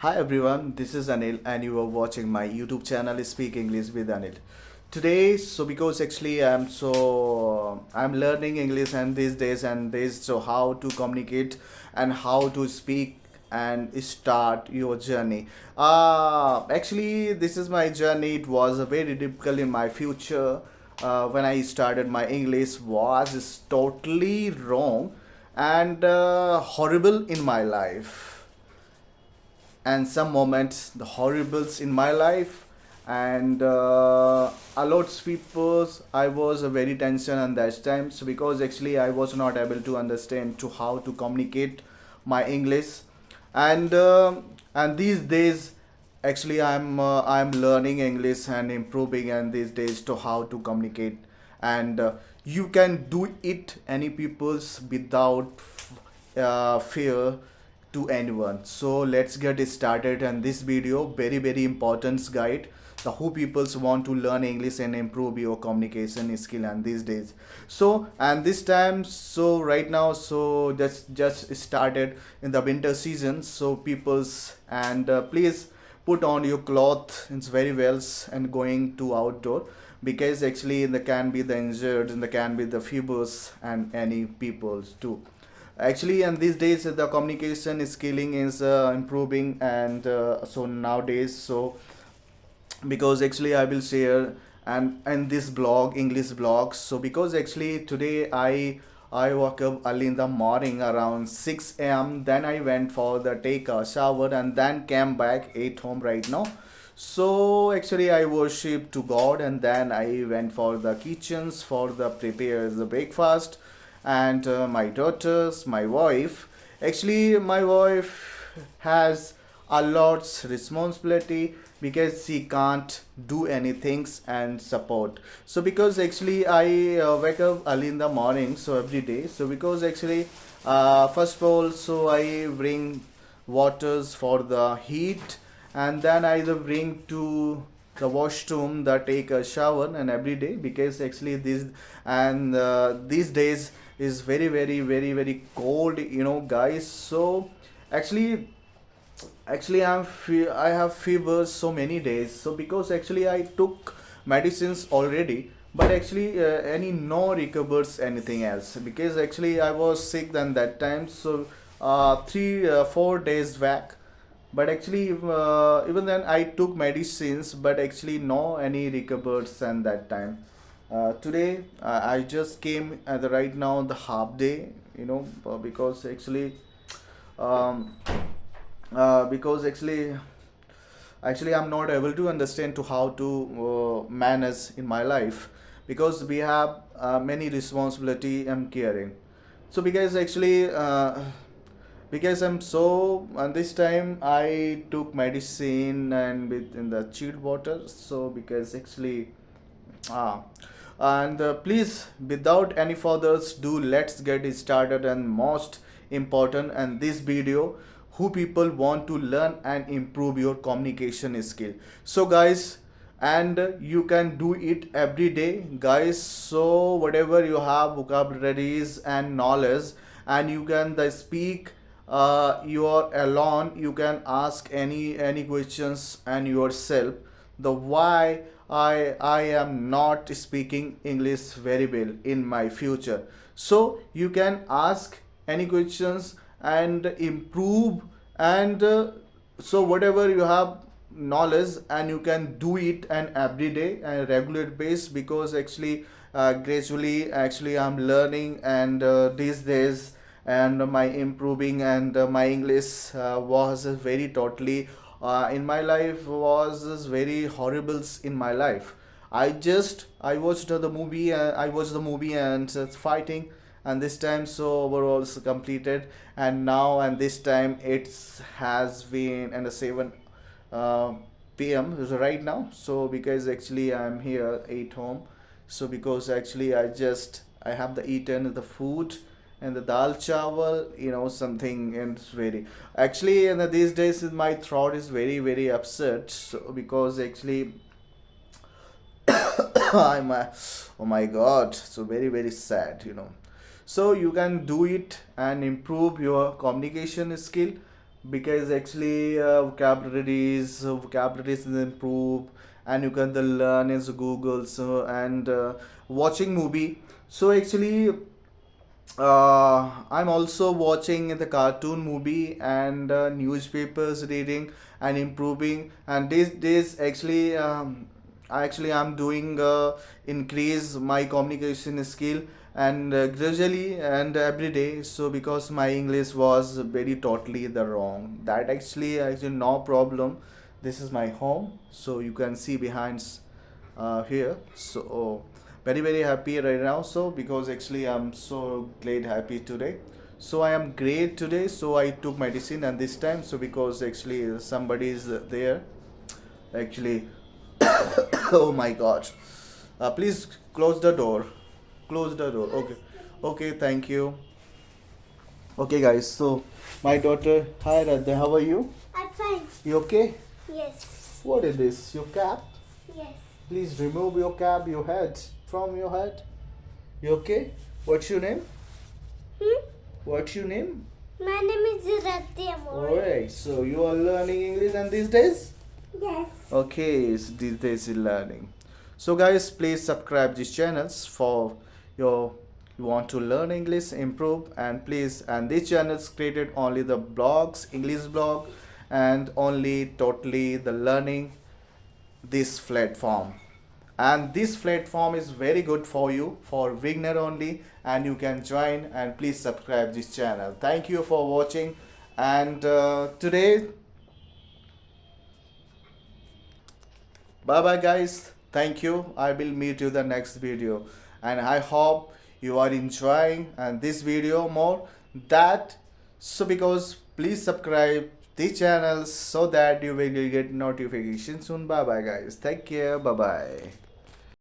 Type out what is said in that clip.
Hi everyone, this is Anil and you are watching my YouTube channel Speak English with Anil. Today, because actually I'm learning English and these days and this so how to communicate and how to speak and start your journey. Actually this is my journey. It was very difficult in my future. When I started my English was totally wrong and horrible in my life, and some moments the horribles in my life, and a lot of people I was very tension on that time, so because actually I was not able to understand to how to communicate my English. And these days actually I'm learning English and improving, and these days to how to communicate, and you can do it any people's without fear to anyone. So let's get started. And this video very important guide the who peoples want to learn English and improve your communication skill and these days. So and this time, so right now, so just started in the winter season, so peoples, and please put on your cloth it's very well and going to outdoor, because actually there can be the injured and there can be the fevers and any peoples too. Actually, and these days the communication skilling is improving, and so nowadays, so because actually I will share and this blog English blog. So because actually today I woke up early in the morning around 6 a.m., then I went for the take a shower and then came back ate home right now. So actually I worship to God, and then I went for the kitchens for the prepare the breakfast, and my daughters, my wife. Actually, my wife has a lot's responsibility because she can't do anything and support. So because actually I wake up early in the morning, so every day. So because actually, first of all, so I bring waters for the heat, and then I bring to the washroom that take a shower and every day, because actually this and these days is very cold, guys. So actually I have fever so many days. So because actually I took medicines already, but actually any no recovers anything else, because actually I was sick then that time. So 3 4 days back, but actually even then I took medicines, but actually no any recovers and that time. Today I just came at the right now the half day, because actually um, because actually I'm not able to understand to how to manage in my life, because we have many responsibility and caring. So because actually because I'm so, and this time I took medicine and with in the chilled water. So because actually ah and please, without any further ado, let's get it started. And most important, and this video who people want to learn and improve your communication skill. So guys, and you can do it every day, guys. So whatever you have vocabularies and knowledge, and you can the speak, you are alone, you can ask any questions and yourself the why I am not speaking English very well in my future. So you can ask any questions and improve, and so whatever you have knowledge, and you can do it and every day and regular base, because actually gradually actually I'm learning, and these days and my improving, and my English was very totally in my life was very horribles in my life. I watched the movie, I watched the movie and fighting, and this time so overall completed, and now and this time it has been and 7 uh, p.m. is right now. So because actually I'm here at home, so because actually I have the eaten the food and the dal chawal, something, and it's very actually, and these days my throat is very upset. So because actually I'm oh my god, so very sad. So you can do it and improve your communication skill because actually vocabularies is improve, and you can the learn is Google, so and watching movie. So actually I'm also watching the cartoon movie and newspapers reading and improving. And these days, actually, I'm doing increase my communication skill and gradually and every day. So because my English was very totally the wrong, that actually no problem. This is my home, so you can see behind here. So very happy right now. So because actually I'm so glad happy today. So I am great today. So I took medicine and this time. So because actually somebody is there. Actually, oh my God. Please close the door. Close the door. Okay. Okay. Thank you. Okay, guys. So my daughter. Hi, Radha. How are you? I'm fine. You okay? Yes. What is this? Your cap? Yes. Please remove your cap, your head from your head. You okay? What's your name? Hmm? What's your name? My name is Mourya. Alright, so you are learning English and these days? Yes. Okay, so these days you're learning. So guys, please subscribe these channels for your you want to learn English, improve, and please, and these channels created only the blogs, English blog, and only totally the learning this platform. And this platform is very good for you for beginner only, and you can join and please subscribe this channel. Thank you for watching. And today, bye bye guys, thank you. I will meet you the next video, and I hope you are enjoying and this video more that. So because please subscribe the channel so that you will get notifications soon. Bye bye guys, take care, bye bye.